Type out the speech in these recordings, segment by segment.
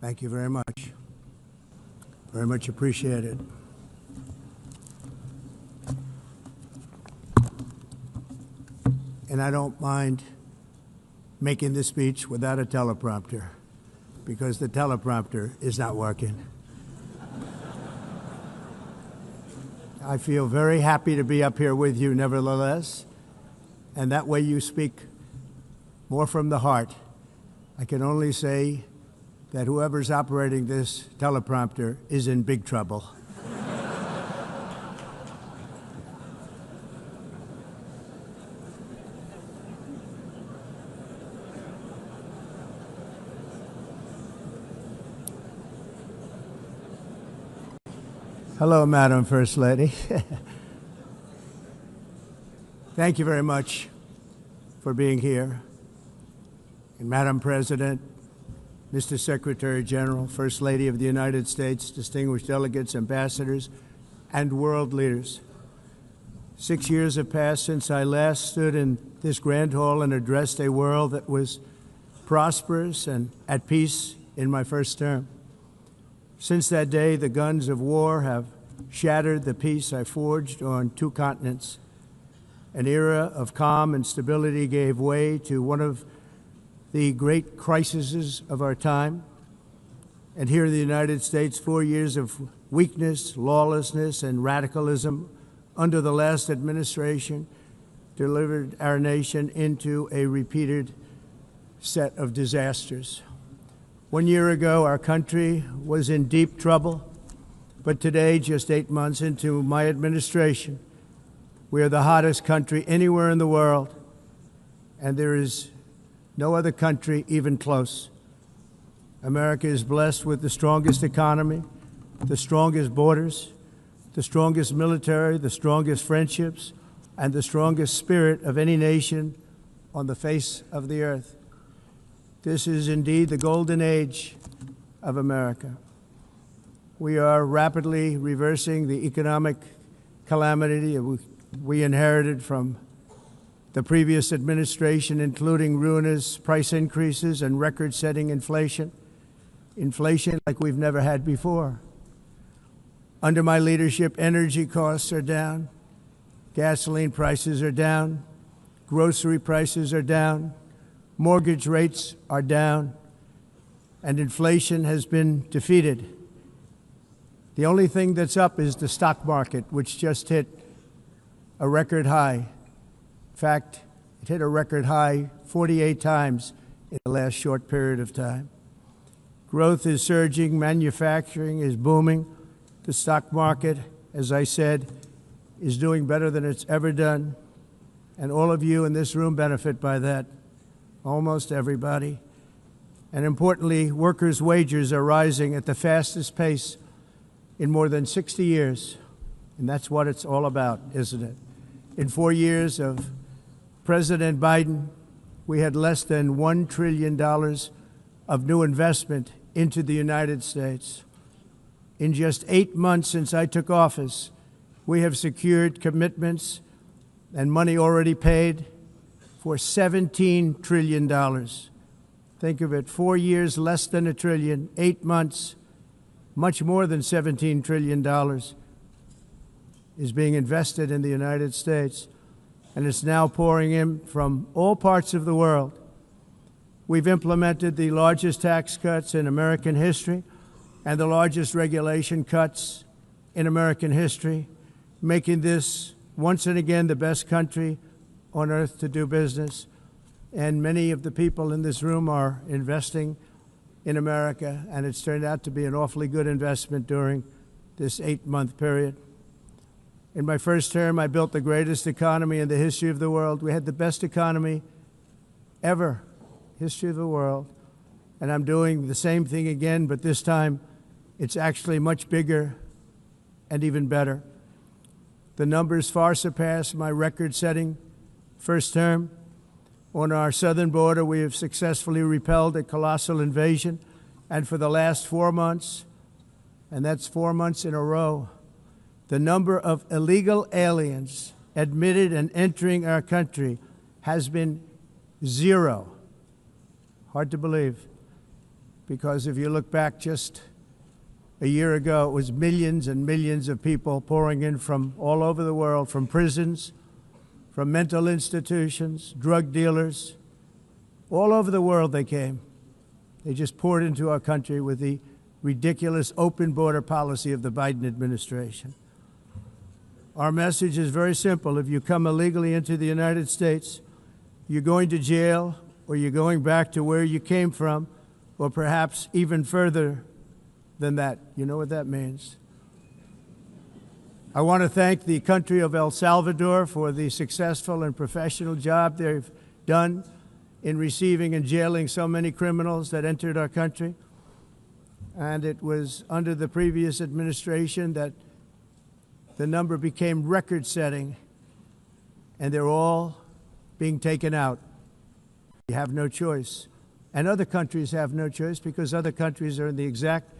Thank you very much. Very much appreciated. And I don't mind making this speech without a teleprompter, because the teleprompter is not working. I feel very happy to be up here with you nevertheless, and that way you speak more from the heart. I can only say that whoever's operating this teleprompter is in big trouble. Hello, Madam First Lady. Thank you very much for being here. And Madam President, Mr. Secretary General, First Lady of the United States, distinguished delegates, ambassadors, and world leaders. 6 years have passed since I last stood in this grand hall and addressed a world that was prosperous and at peace in my first term. Since that day, the guns of war have shattered the peace I forged on 2 continents. An era of calm and stability gave way to one of the great crises of our time. And here in the United States, 4 years of weakness, lawlessness, and radicalism under the last administration delivered our nation into a repeated set of disasters. 1 year ago, our country was in deep trouble, but today, just 8 months into my administration, we are the hottest country anywhere in the world, and there is no other country even close. America is blessed with the strongest economy, the strongest borders, the strongest military, the strongest friendships, and the strongest spirit of any nation on the face of the earth. This is indeed the golden age of America. We are rapidly reversing the economic calamity we inherited from the previous administration, including ruinous price increases and record-setting inflation like we've never had before. Under my leadership, energy costs are down, gasoline prices are down, grocery prices are down, mortgage rates are down, and inflation has been defeated. The only thing that's up is the stock market, which just hit a record high. In fact, it hit a record high 48 times in the last short period of time. Growth is surging, manufacturing is booming. The stock market, as I said, is doing better than it's ever done. And all of you in this room benefit by that, almost everybody. And importantly, workers' wages are rising at the fastest pace in more than 60 years. And that's what it's all about, isn't it? In 4 years of President Biden, we had less than $1 trillion of new investment into the United States. In just 8 months since I took office, we have secured commitments and money already paid for $17 trillion. Think of it, 4 years, less than $1 trillion, 8 months, much more than $17 trillion is being invested in the United States, and it's now pouring in from all parts of the world. We've implemented the largest tax cuts in American history and the largest regulation cuts in American history, making this once and again the best country on earth to do business. And many of the people in this room are investing in America, and it's turned out to be an awfully good investment during this 8-month period. In my first term, I built the greatest economy in the history of the world. We had the best economy ever, history of the world. And I'm doing the same thing again, but this time it's actually much bigger and even better. The numbers far surpass my record-setting first term. On our southern border, we have successfully repelled a colossal invasion. And for the last 4 months, and that's 4 months in a row, the number of illegal aliens admitted and entering our country has been 0. Hard to believe. because if you look back just a year ago, it was millions and millions of people pouring in from all over the world, from prisons, from mental institutions, drug dealers. All over the world they came. They just poured into our country with the ridiculous open border policy of the Biden administration. Our message is very simple. If you come illegally into the United States, you're going to jail, or you're going back to where you came from, or perhaps even further than that. You know what that means. I want to thank the country of El Salvador for the successful and professional job they've done in receiving and jailing so many criminals that entered our country. And it was under the previous administration that the number became record-setting, and they're all being taken out. You have no choice. And other countries have no choice, because other countries are in the exact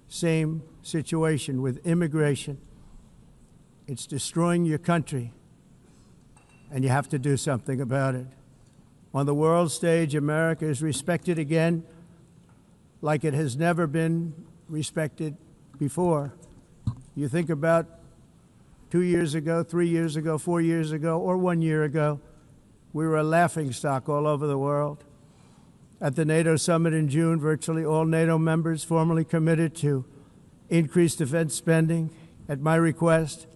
same situation with immigration. It's destroying your country, and you have to do something about it. On the world stage, America is respected again like it has never been respected before. You think about 2 years ago, 3 years ago, 4 years ago, or 1 year ago, we were a laughingstock all over the world. At the NATO summit in June, virtually all NATO members formally committed to increase defense spending at my request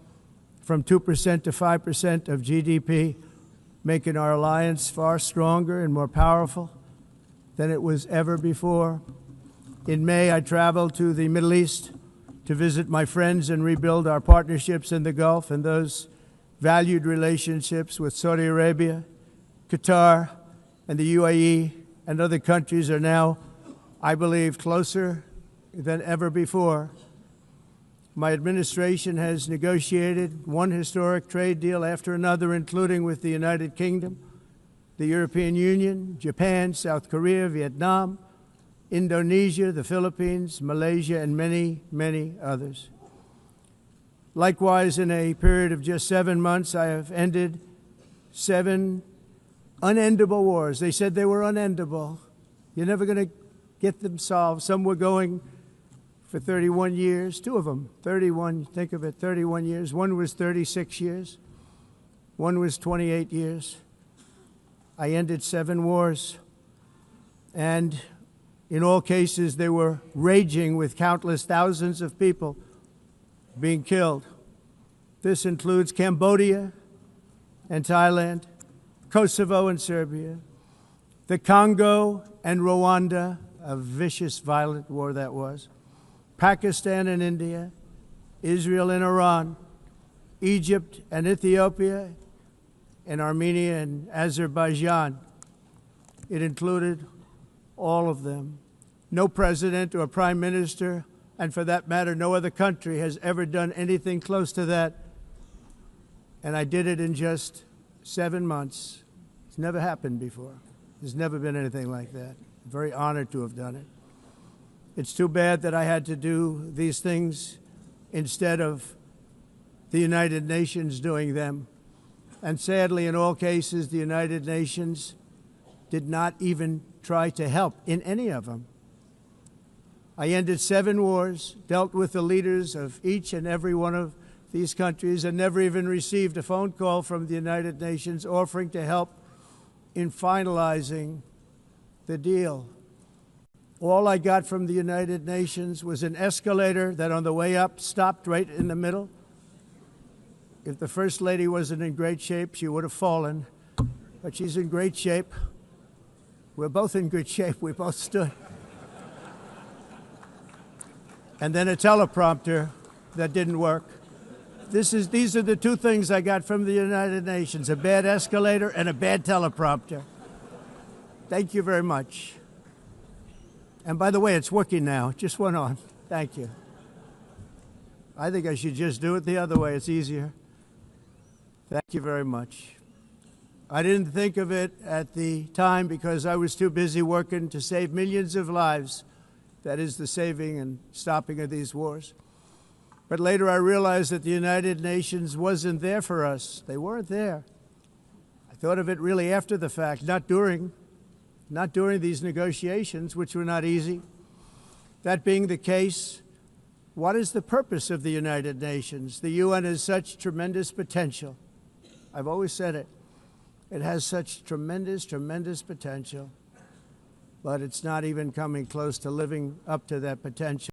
from 2% to 5% of GDP, making our alliance far stronger and more powerful than it was ever before. In May, I traveled to the Middle East to visit my friends and rebuild our partnerships in the Gulf and those valued relationships with Saudi Arabia, Qatar, and the UAE, and other countries are now, I believe, closer than ever before. My administration has negotiated one historic trade deal after another, including with the United Kingdom, the European Union, Japan, South Korea, Vietnam, Indonesia, the Philippines, Malaysia, and many, many others. Likewise, in a period of just 7 months, I have ended 7 unendable wars. They said they were unendable. You're never going to get them solved. Some were going for 31 years, 2 of them, 31, think of it, 31 years. One was 36 years. One was 28 years. I ended 7 wars. And in all cases, they were raging with countless thousands of people being killed. This includes Cambodia and Thailand, Kosovo and Serbia, the Congo and Rwanda, a vicious, violent war that was, Pakistan and India, Israel and Iran, Egypt and Ethiopia, and Armenia and Azerbaijan. It included all of them. No president or prime minister, and for that matter, no other country has ever done anything close to that. And I did it in just 7 months. It's never happened before. There's never been anything like that. I'm very honored to have done it. It's too bad that I had to do these things instead of the United Nations doing them. And sadly, in all cases, the United Nations did not even try to help in any of them. I ended 7 wars, dealt with the leaders of each and every one of these countries, and never even received a phone call from the United Nations offering to help in finalizing the deal. All I got from the United Nations was an escalator that on the way up stopped right in the middle. If the First Lady wasn't in great shape, she would have fallen, but she's in great shape. We're both in good shape. We both stood. And then a teleprompter that didn't work. These are the 2 things I got from the United Nations, a bad escalator and a bad teleprompter. Thank you very much. And by the way, it's working now. It just went on. Thank you. I think I should just do it the other way. It's easier. Thank you very much. I didn't think of it at the time because I was too busy working to save millions of lives. That is the saving and stopping of these wars. But later I realized that the United Nations wasn't there for us. They weren't there. I thought of it really after the fact, not during these negotiations, which were not easy. That being the case, what is the purpose of the United Nations? The UN has such tremendous potential. I've always said it. It has such tremendous, tremendous potential, but it's not even coming close to living up to that potential.